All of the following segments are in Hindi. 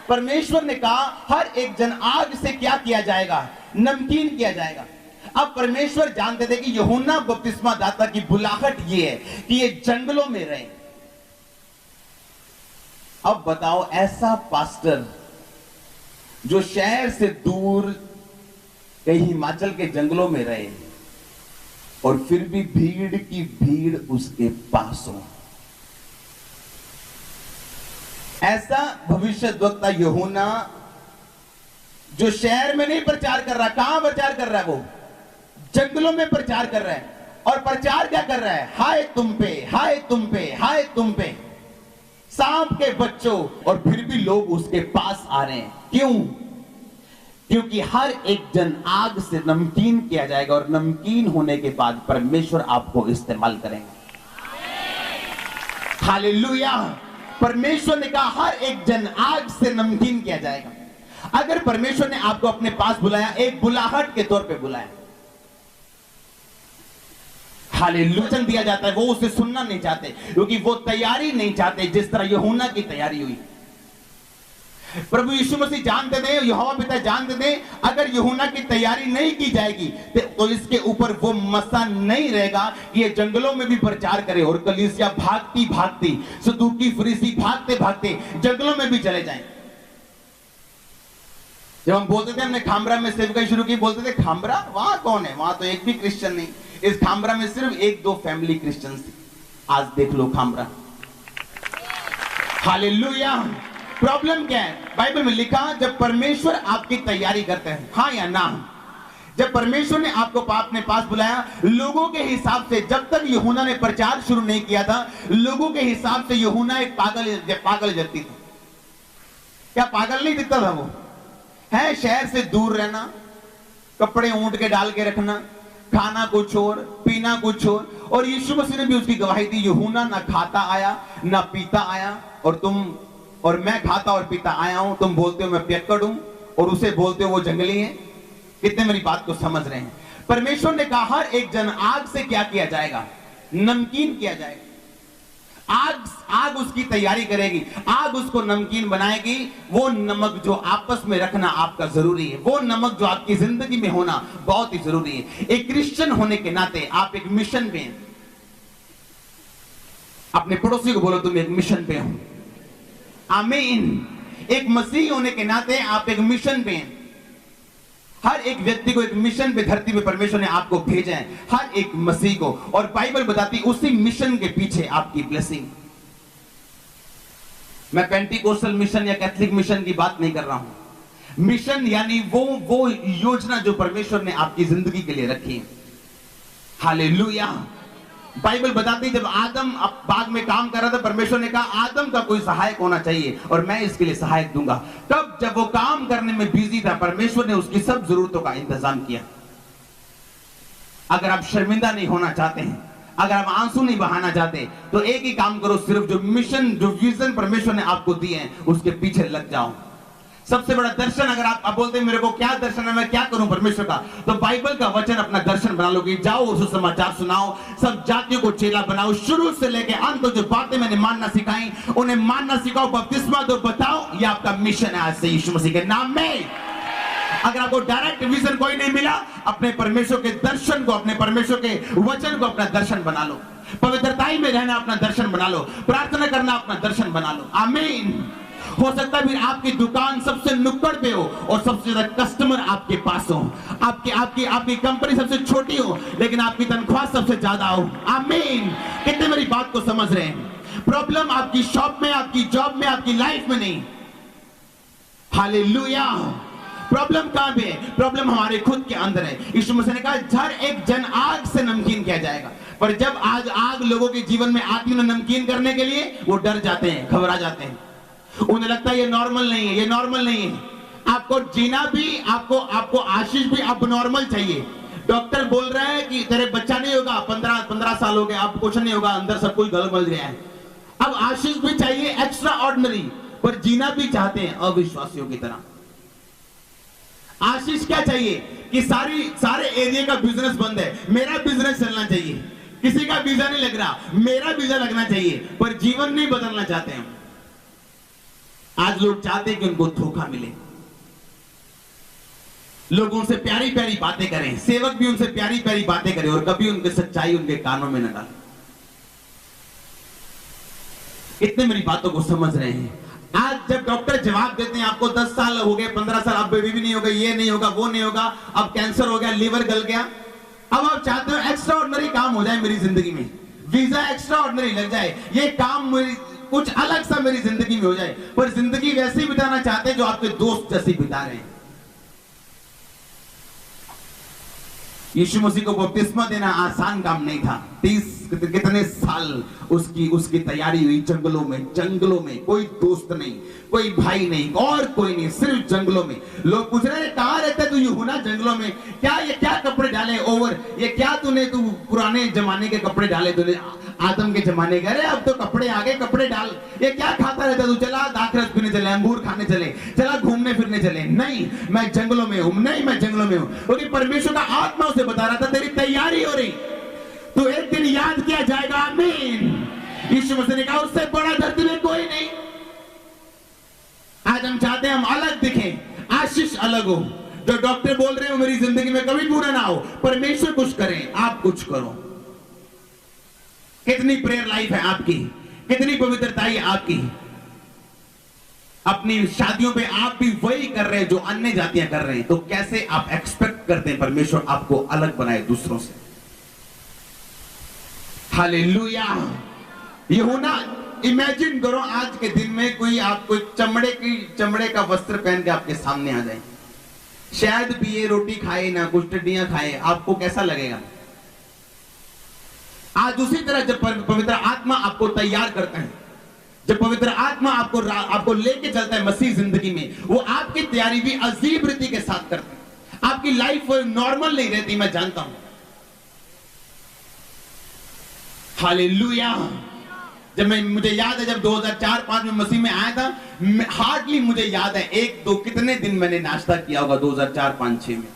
परमेश्वर ने कहा हर एक जन आग से क्या किया जाएगा, नमकीन किया जाएगा। अब परमेश्वर जानते थे कि यूहन्ना बपतिस्मा दाता की बुलाहट ये है कि ये जंगलों में रहे। अब बताओ, ऐसा पास्टर जो शहर से दूर कहीं हिमाचल के जंगलों में रहे और फिर भी भीड़ की भीड़ उसके पास हो, ऐसा भविष्यद्वक्ता यूहन्ना जो शहर में नहीं प्रचार कर रहा, कहां प्रचार कर रहा है? वो जंगलों में प्रचार कर रहा है। और प्रचार क्या कर रहा है? हाय तुम पे, हाय तुम पे, हाय तुम पे, सांप के बच्चों। और फिर भी लोग उसके पास आ रहे हैं। क्यों? क्योंकि हर एक जन आग से नमकीन किया जाएगा और नमकीन होने के बाद परमेश्वर आपको इस्तेमाल करेंगे। हालेलुया। परमेश्वर ने कहा हर एक जन आग से नमकीन किया जाएगा। अगर परमेश्वर ने आपको अपने पास बुलाया, एक बुलाहट के तौर पे बुलाया, हालेलुया, वचन दिया जाता है, वो उसे सुनना नहीं चाहते क्योंकि वो तैयारी नहीं चाहते जिस तरह यूहन्ना की तैयारी हुई। प्रभु यीशु मसीह जानते थे, यहोवा पिता जानते थे, अगर यूहन्ना की तैयारी नहीं की जाएगी तो इसके ऊपर वो मसा नहीं रहेगा कि ये जंगलों में भी प्रचार करे और कलीसिया भागती भागती, सदूकी फरीसी भागते भागते जंगलों में भी चले जाएं। जब हम बोलते थे, हमने खामरा में सेवकाई शुरू की, बोलते थे खामरा, वहां कौन है? वहां तो एक भी क्रिश्चियन नहीं, इस खामरा में सिर्फ एक दो फैमिली क्रिश्चियन थी। आज देख लो खामरा। हालेलुया। प्रॉब्लम क्या है? बाइबल में लिखा, जब परमेश्वर आपकी तैयारी करते हैं, हाँ या ना, जब परमेश्वर ने आपको अपने पास बुलाया, लोगों के हिसाब से, जब तक यूहन्ना ने प्रचार शुरू नहीं किया था, लोगों के हिसाब से यूहन्ना एक पागल व्यक्ति था। क्या पागल नहीं दिखता था? वो है शहर से दूर रहना, कपड़े ऊंट के डाल के रखना, खाना कुछ और, पीना कुछ और। और यीशु मसीह ने भी उसकी गवाही दी, यूहन्ना ना खाता आया ना पीता आया, और मैं खाता और पीता आया हूं। तुम बोलते हो मैं पियक्कड़ हूं और उसे बोलते हो वो जंगली है। कितने मेरी बात को समझ रहे हैं? परमेश्वर ने कहा हर एक जन आग से क्या किया जाएगा? नमकीन किया जाएगा। आग उसकी तैयारी करेगी, आग उसको नमकीन बनाएगी। वो नमक जो आपस में रखना आपका जरूरी है, वो नमक जो आपकी जिंदगी में होना बहुत ही जरूरी है। एक क्रिश्चियन होने के नाते आप एक मिशन पे हैं। अपने पड़ोसी को बोलो तुम एक मिशन पे हो। आमीन। एक मसीही होने के नाते आप एक मिशन पे हैं। हर एक व्यक्ति को एक मिशन पे धरती में परमेश्वर ने आपको भेजा है, हर एक मसीह को। और बाइबल बताती उसी मिशन के पीछे आपकी ब्लेसिंग। मैं पेंटिकोस्टल मिशन या कैथलिक मिशन की बात नहीं कर रहा हूं। मिशन यानी वो योजना जो परमेश्वर ने आपकी जिंदगी के लिए रखी है। हालेलुया। बाइबल बताती जब आदम बाग में काम कर रहा था, परमेश्वर ने कहा आदम का कोई सहायक होना चाहिए और मैं इसके लिए सहायक दूंगा। तब जब वो काम करने में बिजी था, परमेश्वर ने उसकी सब जरूरतों का इंतजाम किया। अगर आप शर्मिंदा नहीं होना चाहते हैं, अगर आप आंसू नहीं बहाना चाहते, तो एक ही काम करो, सिर्फ जो मिशन, जो विजन परमेश्वर ने आपको दिए हैं उसके पीछे लग जाओ। सबसे बड़ा दर्शन, अगर आप बोलते हैं मेरे को क्या दर्शन है, मैं क्या करूं परमेश्वर का, तो बाइबल का वचन अपना दर्शन बना लो कि जाओ उस समाचार सुनाओ, सब जातियों को चेला बनाओ, शुरू से लेके अंत तक जो बातें मैंने मानना सिखाई उन्हें मानना सिखाओ, बपतिस्मा दो, बताओ। ये आपका मिशन है आज से यीशु मसीह के नाम में। अगर आपको डायरेक्ट विजन कोई नहीं मिला, अपने परमेश्वर के दर्शन को, अपने परमेश्वर के वचन को अपना दर्शन बना लो। पवित्रताई में रहना अपना दर्शन बना लो, प्रार्थना करना अपना दर्शन बना लो। आमीन। हो सकता है फिर आपकी दुकान सबसे नुक्कड़ पे हो और सबसे ज्यादा कस्टमर आपके पास हो, आपकी कंपनी सबसे छोटी हो लेकिन आपकी तनख्वाह सबसे ज्यादा हो। आमीन। कितने मेरी बात को समझ रहे हैं? प्रॉब्लम आपकी शॉप में, आपकी जॉब में, आपकी लाइफ में नहीं। हालेलुया। प्रॉब्लम कहां पे है? प्रॉब्लम हमारे खुद के अंदर है। यीशु मसीह ने कहा हर एक जन आग से नमकीन किया जाएगा। पर जब आज आग लोगों के जीवन में आती है नमकीन करने के लिए, वो डर जाते हैं, घबरा जाते हैं। उन्हें लगता है ये नॉर्मल नहीं है, ये नॉर्मल नहीं है। आपको जीना भी, आपको आशीष भी अब नॉर्मल चाहिए। डॉक्टर बोल रहा है कि तेरे बच्चा नहीं होगा, 15 साल हो गए, अब कुछ नहीं होगा, अंदर सब कुछ गलबल गया है। अब आशीष भी चाहिए एक्स्ट्रा ऑर्डिनरी, पर जीना भी चाहते हैं अविश्वासियों की तरह। आशीष क्या चाहिए कि सारे एरिया का बिजनेस बंद है, मेरा बिजनेस चलना चाहिए। किसी का वीजा नहीं लग रहा, मेरा वीजा लगना चाहिए, पर जीवन नहीं बदलना चाहते हैं। आज लोग चाहते हैं कि उनको धोखा मिले, लोग उनसे प्यारी प्यारी बातें करें, सेवक भी उनसे प्यारी प्यारी बातें करें और कभी उनकी सच्चाई उनके कानों में न डालें। कितने मेरी बातों को समझ रहे हैं? आज जब डॉक्टर जवाब देते हैं आपको 10 साल हो गए, 15 साल, अब बेबी भी नहीं होगा, ये नहीं होगा, वो नहीं होगा, अब कैंसर हो गया, लीवर गल गया, अब आप चाहते हो एक्स्ट्रा ऑर्डिनरी काम हो जाए मेरी जिंदगी में, वीजा एक्स्ट्रा ऑर्डिनरी लग जाए, ये काम मेरी कुछ अलग सा मेरी जिंदगी में हो जाए, पर जिंदगी वैसी बिताना चाहते हैं जो आपके दोस्त जैसी बिता रहे हैं। यीशु मसीह को बपतिस्मा देना आसान काम नहीं था। 30 कितने साल उसकी तैयारी हुई जंगलों में, कोई दोस्त नहीं, कोई भाई नहीं, और कोई नहीं, सिर्फ जंगलों में। लोग पूछ रहे हैं कहां रहता है तू यूहन्ना जंगलों में, क्या कपड़े डाले ओवर, ये क्या तू पुराने जमाने के कपड़े डाले तूने, आदम के जमाने के, अरे अब तो कपड़े आ गए, कपड़े डाल, ये क्या खाता रहता तू, चला दाखरस पीने चले, अंगूर खाने चले, चला घूमने फिरने चले। नहीं, मैं जंगलों में हूं, नहीं मैं जंगलों में हूं, क्योंकि परमेश्वर का आत्मा उसे बता रहा था तेरी तैयारी हो रही, तो एक दिन याद किया जाएगा। आमीन। यीशु मसीह ने कहा उससे बड़ा धरती में कोई नहीं। आज हम चाहते हैं हम अलग दिखें, आशीष अलग हो, जो डॉक्टर बोल रहे हो मेरी जिंदगी में कभी पूरा ना हो, परमेश्वर कुछ करें, आप कुछ करो। कितनी प्रेयर लाइफ है आपकी, कितनी पवित्रता है आपकी, अपनी शादियों पे आप भी वही कर रहे हैं जो अन्य जातियां कर रहे हैं, तो कैसे आप एक्सपेक्ट करते हैं परमेश्वर आपको अलग बनाए दूसरों से? हालेलुया। यूहन्ना, इमेजिन करो आज के दिन में कोई आपको चमड़े का वस्त्र पहन के आपके सामने आ जाए, शायद पिए, रोटी खाए ना, कुछ टिड्डियां खाए, आपको कैसा लगेगा? आज उसी तरह जब पवित्र आत्मा आपको तैयार करता है, जब पवित्र आत्मा आपको लेके चलता है मसीह जिंदगी में, वो आपकी तैयारी भी अजीब रीति के साथ करता है। आपकी लाइफ नॉर्मल नहीं रहती, मैं जानता हूं। हालेलुया। मुझे याद है जब 2004-5 में मसीह में आया था, हार्डली मुझे याद है 1-2 कितने दिन मैंने नाश्ता किया होगा 2004-5-6 में।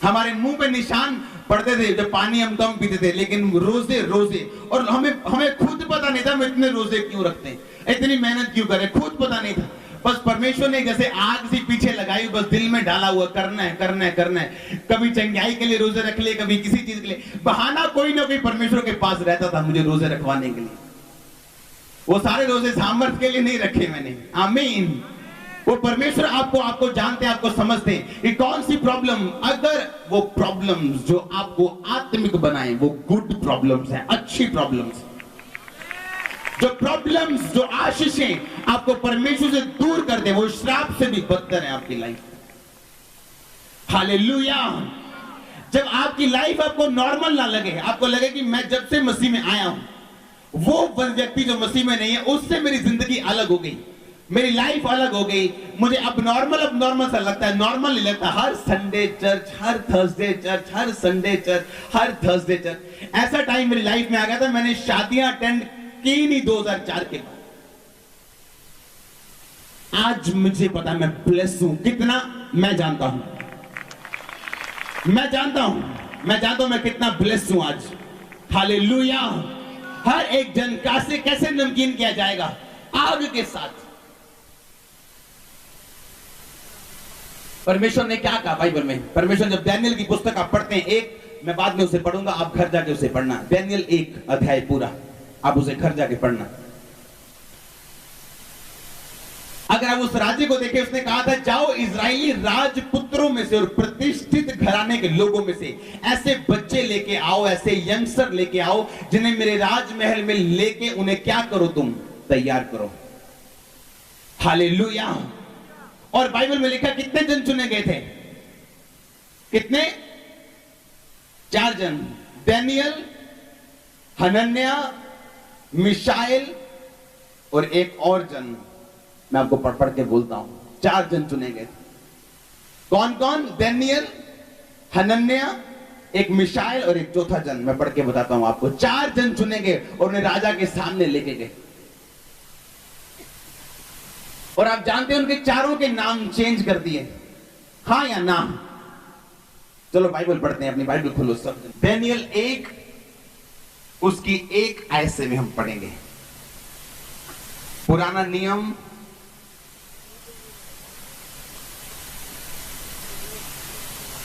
हमारे मुंह पे निशान पड़ते थे जब पानी हम कम पीते थे, लेकिन रोजे, और हमें खुद पता नहीं था हम इतने रोजे क्यों रखते हैं, इतनी मेहनत क्यों करें, खुद पता नहीं था। बस परमेश्वर ने जैसे आग सी पीछे लगाई, बस दिल में डाला हुआ करना है। कभी चंगाई के लिए रोजे रख लिए, कभी किसी चीज के लिए, बहाना कोई ना कोई परमेश्वर के पास रहता था मुझे रोजे रखवाने के लिए। वो सारे रोजे सामर्थ के लिए नहीं रखे मैंने। आमीन। वो परमेश्वर आपको जानते हैं, आपको समझते हैं कि कौन सी प्रॉब्लम, अगर वो प्रॉब्लम्स जो आपको आत्मिक बनाए वो गुड प्रॉब्लम्स हैं, अच्छी प्रॉब्लम्स, जो प्रॉब्लम्स, जो आशीषें आपको परमेश्वर से दूर कर दे, वो श्राप से भी बदतर है आपकी लाइफ। हालेलुया। जब आपकी लाइफ आपको नॉर्मल ना लगे, आपको लगे कि मैं जब से मसीह में आया हूं, वो व्यक्ति जो मसीह में नहीं है उससे मेरी जिंदगी अलग हो गई, मेरी लाइफ अलग हो गई, मुझे अब नॉर्मल सा लगता है, नॉर्मल नहीं लगता। हर संडे चर्च, हर थर्सडे चर्च, हर संडे चर्च, हर थर्सडे चर्च। ऐसा टाइम मेरी लाइफ में आ गया था, मैंने शादियां अटेंड की नहीं 2004 के बाद। आज मुझे पता मैं ब्लेस हूं कितना, मैं जानता हूं मैं कितना ब्लेस हूं आज। हालेलुया। हर एक जन कैसे नमकीन किया जाएगा, आग के साथ। परमेश्वर ने क्या कहा बाइबल में? परमेश्वर, जब डैनियल की पुस्तक आप पढ़ते हैं, मैं बाद में उसे पढ़ूंगा, आप घर जाके उसे पढ़ना, डैनियल 1 अध्याय पूरा, आप उसे घर जाके पढ़ना। अगर आप उस राज्य को देखें, उसने कहा था जाओ इजरायली राजपुत्रों में से और प्रतिष्ठित घराने के लोगों में से ऐसे बच्चे लेके आओ, ऐसे यंगस्टर लेके आओ, जिन्हें मेरे राजमहल में लेके उन्हें क्या करो, तुम तैयार करो। हालेलुया। और बाइबल में लिखा कितने जन चुने गए थे? कितने? 4 जन, डैनियल, हनन्याह, मिशाएल और एक और जन, मैं आपको पढ़ के बोलता हूं। 4 जन चुने गए थे। कौन कौन? डैनियल, हनन्याह, एक मिशाएल और एक चौथा जन, मैं पढ़ के बताता हूं आपको। 4 जन चुने गए और उन्हें राजा के सामने लेके गए। और आप जानते हैं उनके चारों के नाम चेंज कर दिए, हाँ या ना? चलो बाइबल पढ़ते हैं, अपनी बाइबल खोलो सब। डैनियल 1 उसकी 1 आयत से में हम पढ़ेंगे। पुराना नियम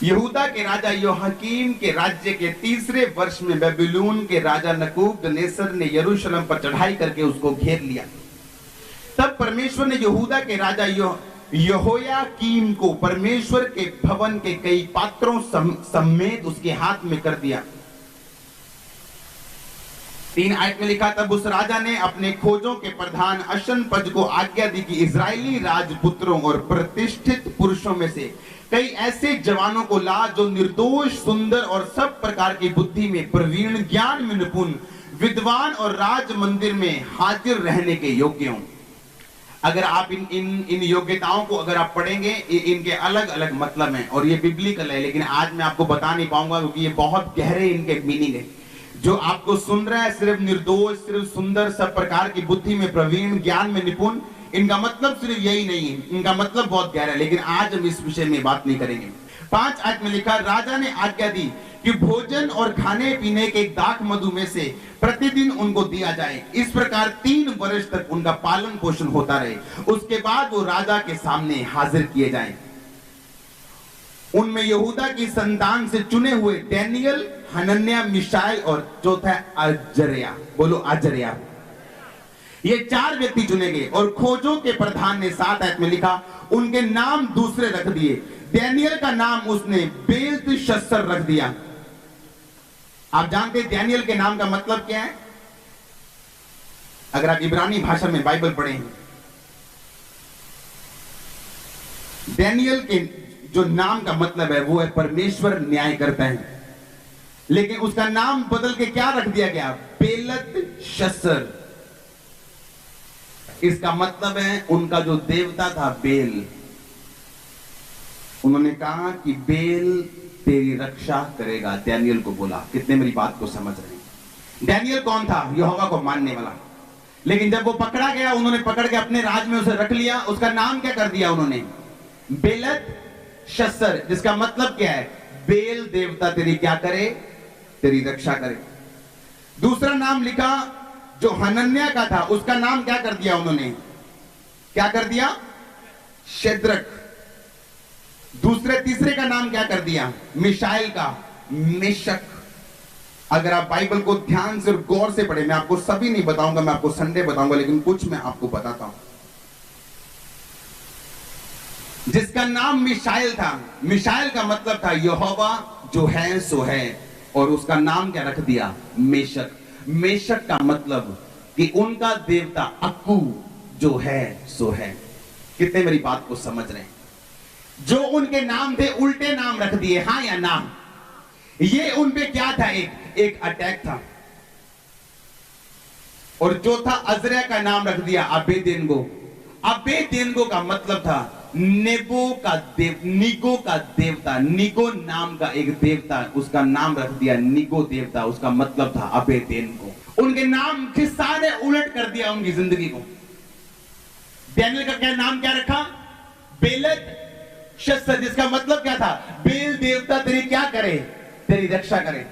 यहूदा के राजा योआकीम के राज्य के तीसरे वर्ष में बेबीलोन के राजा नबूकदनेस्सर ने यरूशलेम पर चढ़ाई करके उसको घेर लिया। तब परमेश्वर ने यहूदा के राजा यहोयाकीम को परमेश्वर के भवन के कई पात्रों समेत उसके हाथ में कर दिया। 3 आयत में लिखा, तब उस राजा ने अपने खोजों के प्रधान अशनपज को आज्ञा दी कि इजरायली राजपुत्रों और प्रतिष्ठित पुरुषों में से कई ऐसे जवानों को ला जो निर्दोष, सुंदर और सब प्रकार की बुद्धि में प्रवीण, ज्ञान में निपुण, विद्वान और राज मंदिर में हाजिर रहने के योग्य हों। अगर आप इन योग्यताओं को अगर आप पढ़ेंगे, इनके अलग अलग मतलब हैं और ये बिब्लिकल है, लेकिन आज मैं आपको बता नहीं पाऊंगा क्योंकि ये बहुत गहरे इनके मीनिंग है। जो आपको सुन रहा है सिर्फ निर्दोष, सिर्फ सुंदर, सब प्रकार की बुद्धि में प्रवीण, ज्ञान में निपुण, इनका मतलब सिर्फ यही नहीं है, इनका मतलब बहुत गहरा है, लेकिन आज हम इस विषय में बात नहीं करेंगे। 5 आयत में लिखा, राजा ने आज्ञा दी कि भोजन और खाने पीने के दाख मधु में से प्रतिदिन उनको दिया जाए। इस प्रकार 3 वर्ष तक उनका पालन पोषण होता रहे। उसके बाद वो राजा के सामने हाजिर किए जाएं। उनमें यहूदा की संतान से चुने हुए दानियेल, हनन्याह, मिशाएल और चौथा अजर्या, बोलो अजर्या, ये 4 व्यक्ति चुने गए। और खोजों के प्रधान ने 7 आयत में लिखा, उनके नाम दूसरे रख दिए। दानियेल का नाम उसने बेल्तशस्सर रख दिया। आप जानते हैं दानियेल के नाम का मतलब क्या है? अगर आप इब्रानी भाषा में बाइबल पढ़ें, दानियेल के जो नाम का मतलब है वो है परमेश्वर न्याय करता है, लेकिन उसका नाम बदल के क्या रख दिया गया? बेलतशस्सर। इसका मतलब है उनका जो देवता था बेल, उन्होंने कहा कि बेल तेरी रक्षा करेगा। दानियेल को बोला। कितने मेरी बात को समझ रहे हैं? दानियेल कौन था? यहोवा को मानने वाला। लेकिन जब वो पकड़ा गया, उन्होंने पकड़ के अपने राज में उसे रख लिया। उसका नाम क्या कर दिया उन्होंने? बेलतशस्सर, जिसका मतलब क्या है? बेल देवता तेरी क्या करे? तेरी रक्षा करे। दूसरा नाम लिखा जो हनन्याह का था, उसका नाम क्या कर दिया उन्होंने? क्या कर दिया? शद्रक। तीसरे का नाम क्या कर दिया? मिशाएल का मेशक। अगर आप बाइबल को ध्यान से और गौर से पढ़े, मैं आपको सभी नहीं बताऊंगा, मैं आपको संडे बताऊंगा, लेकिन कुछ मैं आपको बताता हूं। जिसका नाम मिशाएल था, मिशाएल का मतलब था यहोवा जो है सो है, और उसका नाम क्या रख दिया? मेशक। मेशक का मतलब कि उनका देवता अक्कू जो है सो है। कितने मेरी बात को समझ रहे हैं? जो उनके नाम थे उल्टे नाम रख दिए, हां या ना? ये उनपे क्या था? एक अटैक था। और चौथा अजर्या का नाम रख दिया अबेदेनगो। अबेदेनगो का मतलब था निगो का देवता। निगो नाम का एक देवता, उसका नाम रख दिया निगो देवता। उसका मतलब था अबेदेनगो। उनके नाम के सारे उलट कर दिया उनकी जिंदगी को। दानियेल का क्या नाम क्या रखा? बेलतशस्सर, जिसका मतलब क्या था? बेल देवता तेरी क्या करे? तेरी रक्षा करे।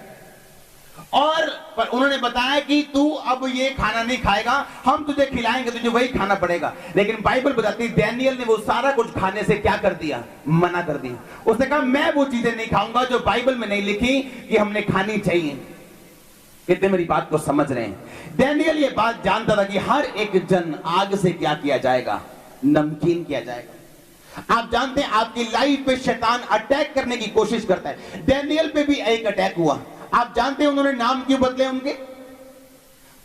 और पर उन्होंने बताया कि तू अब ये खाना नहीं खाएगा, हम तुझे खिलाएंगे, तुझे वही खाना पड़ेगा। लेकिन बाइबल बताती है दानियेल ने वो सारा कुछ खाने से क्या कर दिया? मना कर दिया। उसने कहा मैं वो चीजें नहीं खाऊंगा जो बाइबल में नहीं लिखी कि हमने खानी चाहिए। कितने मेरी बात को समझ रहे हैं? दानियेल ये बात जानता था कि हर एक जन आग से क्या किया जाएगा? नमकीन किया जाएगा। आप जानते हैं आपकी लाइफ पे शैतान अटैक करने की कोशिश करता है। दानियेल पे भी एक अटैक हुआ। आप जानते हैं उन्होंने नाम क्यों बदले उनके?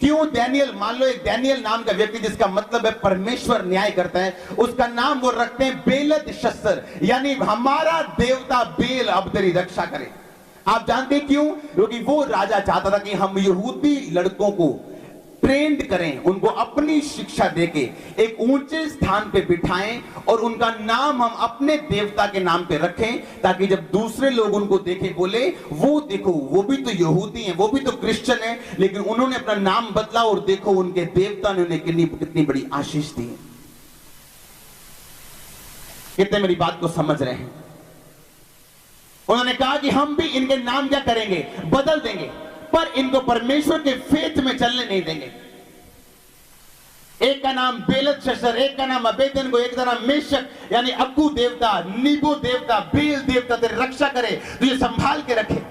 क्यों दानियेल? मान लो एक दानियेल नाम का व्यक्ति जिसका मतलब है परमेश्वर न्याय करता है, उसका नाम वो रखते हैं बेलतशस्सर, यानी हमारा देवता बेल अब तेरी रक्षा करे। आप जानते हैं क्यों? क्योंकि वो राजा चाहता था कि हम यहूदी लड़कों को ट्रेंड करें, उनको अपनी शिक्षा देके एक ऊंचे स्थान पे बिठाएं और उनका नाम हम अपने देवता के नाम पे रखें, ताकि जब दूसरे लोग उनको देखें बोले वो देखो वो भी तो यहूदी हैं, वो भी तो क्रिश्चियन हैं, लेकिन उन्होंने अपना नाम बदला और देखो उनके देवता ने उन्हें कितनी बड़ी आशीष दी। कितने मेरी बात को समझ रहे हैं? उन्होंने कहा कि हम भी इनके नाम क्या करेंगे? बदल देंगे, पर इनको परमेश्वर के फेथ में चलने नहीं देंगे। एक का नाम बेलत शस्तर, एक का नाम अबेदनगो, एक का नाम मेशक यानी अक्कू देवता, नीबो देवता, बेल देवता तेरी रक्षा करे, तुझे संभाल के रखे।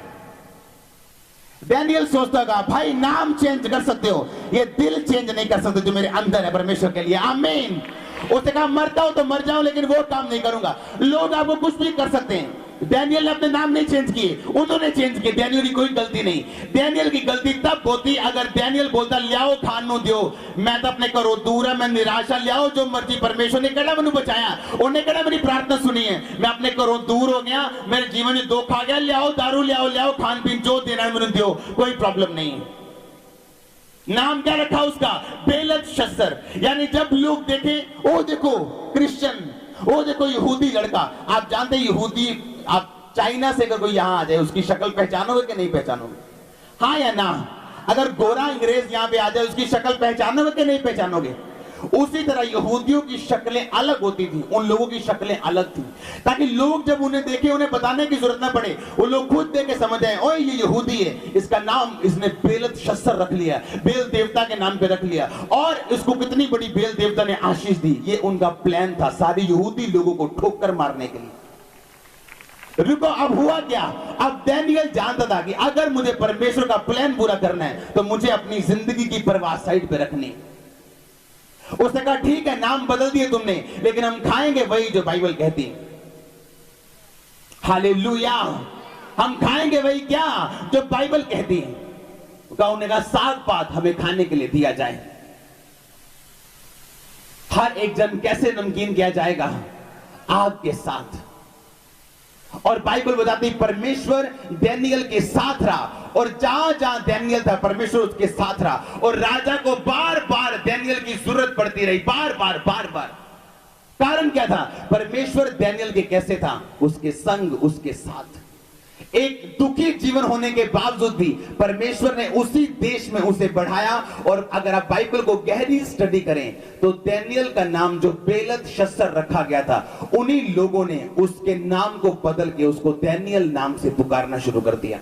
डैनियल सोचता होगा भाई नाम चेंज कर सकते हो, ये दिल चेंज नहीं कर सकते जो मेरे अंदर है परमेश्वर के लिए। आमीन। उसने कहा मरता हूं तो मर जाऊं लेकिन वो काम नहीं करूंगा। लोग आपको कुछ भी कर सकते हैं, डैनियल ने अपने नाम नहीं चेंज किए, उन्होंने चेंज किए। डैनियल की कोई गलती नहीं। डैनियल की गलती तब होती अगर डैनियल बोलता लियाओ खानो दियो, मैं तो अपने करो दूर है, मैं निराशा लियाओ जो मर्जी। परमेश्वर ने कहना मैंने बचाया, उन्हें कहना मेरी प्रार्थना सुनी है, मैं अपने करो दूर हो गया, मेरे जीवन में दुख आ गया, लियाओ दारू लियाओ, लियाओ खान पीन जो देना है मैंने दियो, कोई प्रॉब्लम नहीं। नाम क्या रखा उसका? बेलत शस्तर। यानी जब लोग देखें ओ देखो क्रिश्चियन, ओ देखो यहूदी लड़का। आप जानते हैं यहूदी, आप चाइना से अगर कोई यहां आ जाए उसकी शक्ल पहचानोगे कि नहीं पहचानोगे? हाँ या ना? अगर गोरा अंग्रेज यहां पे आ जाए उसकी शक्ल पहचानोगे कि नहीं पहचानोगे? उसी तरह यहूदियों की शक्लें अलग होती थी, उन लोगों की शक्लें अलग थी, ताकि लोग जब उन्हें देखें उन्हें बताने की जरूरत ना पड़े, वो लोग खुद देख के समझ जाए ओए ये यहूदी है, इसका नाम इसने बेलत शस्तर रख लिया, बेल देवता के नाम पे रख लिया, और इसको कितनी बड़ी बेल देवता ने आशीष दी। ये उनका प्लान था सारे यहूदी लोगों को ठोकर मारने के लिए। रुको, अब हुआ क्या? अब डैनियल जानता था कि अगर मुझे परमेश्वर का प्लान पूरा करना है तो मुझे अपनी जिंदगी की परवाह साइड पे रखनी है। उसने कहा ठीक है नाम बदल दिए तुमने, लेकिन हम खाएंगे वही जो बाइबल कहती है। हालेलुया। हम खाएंगे वही क्या जो बाइबल कहती है। उन्होंने कहा साग पात हमें खाने के लिए दिया जाए। हर एक जन कैसे नमकीन किया जाएगा? आग के साथ। और बाइबल बताती परमेश्वर डैनियल के साथ रहा, और जहां जहां डैनियल था परमेश्वर उसके साथ रहा, और राजा को बार बार डैनियल की जरूरत पड़ती रही, बार बार बार बार। कारण क्या था? परमेश्वर डैनियल के कैसे था? उसके संग, उसके साथ। एक दुखी जीवन होने के बावजूद भी परमेश्वर ने उसी देश में उसे बढ़ाया। और अगर आप बाइबल को गहरी स्टडी करें तो डैनियल का नाम जो बेलत शस्तर रखा गया था, उन्हीं लोगों ने उसके नाम को बदल के उसको डैनियल नाम से पुकारना शुरू कर दिया।